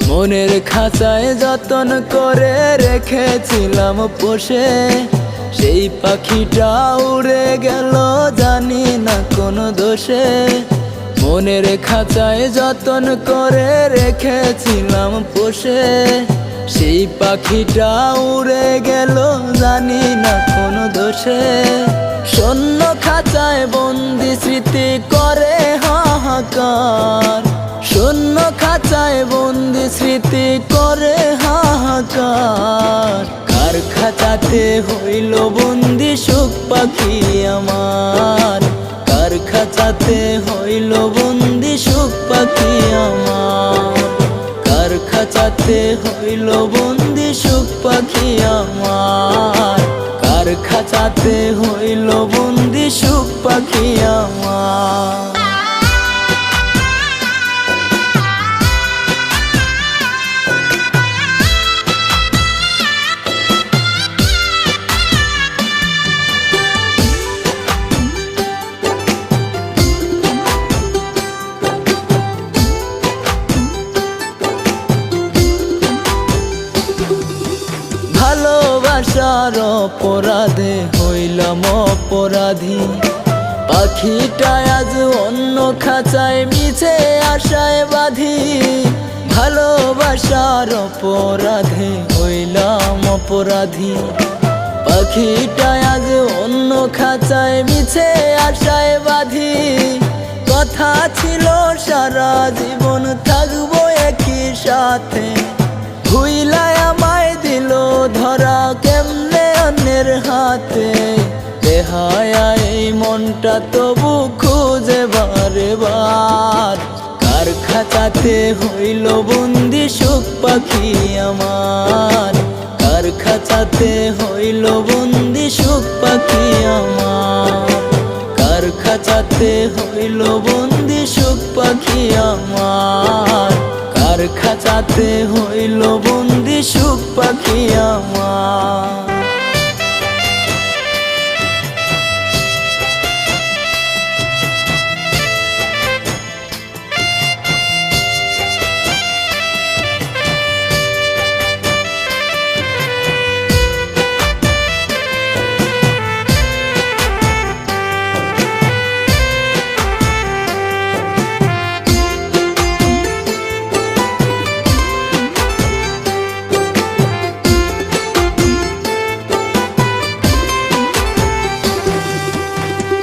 মনের খাঁচায় যতন করে রেখেছিলাম পোষে, সেই পাখিটা উড়ে গেল জানি না কোন দোষে। মনের খাঁচায় যতন করে রেখেছিলাম পোষে, সেই পাখিটা উড়ে গেল জানি না কোন দোষে। শূন্য খাঁচায় বন্দি স্মৃতি করে হাহাকার, শূন্য খাঁচায় বন্দি স্মৃতি করে হাহাকার। কার খাঁচাতে হইল বন্দি সুখ পাখি আমার, কার খাঁচাতে হইল বন্দি সুখ পাখি আমার, কার খাঁচাতে হইল বন্দি সুখ পাখি আমার, কার খাঁচাতে হইল বন্দি সুখ পাখি আমার। ভালোবাসার অপরাধে হইলাম অপরাধী, পাখিটা আজ অন্য খাঁচায় মিছে আশায় বাঁধি। ভালোবাসার অপরাধে হইলাম অপরাধী, পাখিটা আজ অন্য খাঁচায় মিছে আশায় বাঁধি। কথা ছিল সারা জীবন থাকবো একই সাথে, ভুইলায় আমায় দিল ধরা কেমনে অন্যের হাতে। বেহায়া এই মনটা তবু খুঁজে বারে বার, কার খাঁচাতে হইল বন্দি সুখ পাখি আমার, কার খাঁচাতে হইল বন্দি সুখ পাখি আমার, কার খাঁচাতে হইল বন্দি সুখ পাখি আমার, কার খাঁচাতে হইল বন্দি সুখ পাখি আমার।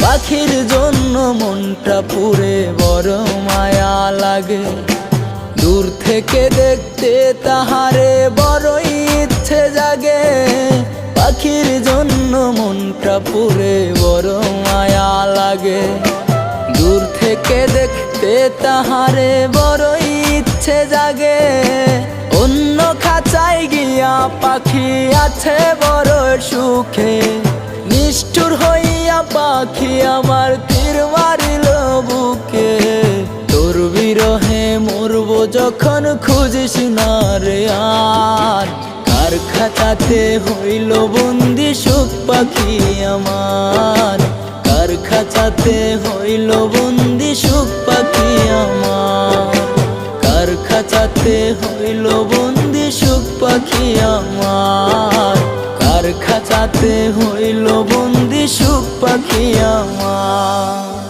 পাখির জন্য মনটা পুরে বড় মায়া লাগে, দূর থেকে দেখতে তাহারে বড়ই ইচ্ছে জাগে। পাখির জন্য মনটা পুরে বড় মায়া লাগে, দূর থেকে দেখতে তাহারে বড়ই ইচ্ছে জাগে। অন্য খাঁচায় গিয়া পাখি আছে বড় সুখে, নিষ্ঠুর হইয়া পাখি আমার তীর মারিল বুকে। তোর বিরহে মরব যখন খুঁজিস না রে আর, কার খাঁচাতে হইল বন্দি সুখ পাখি আমার, কার খাঁচাতে হইল বন্দি সুখ পাখি আমার, কার খাঁচাতে হইল বন্দি সুখ পাখি আমার, কার খাঁচাতে হইল বন্দি সুখ পাখি আমার।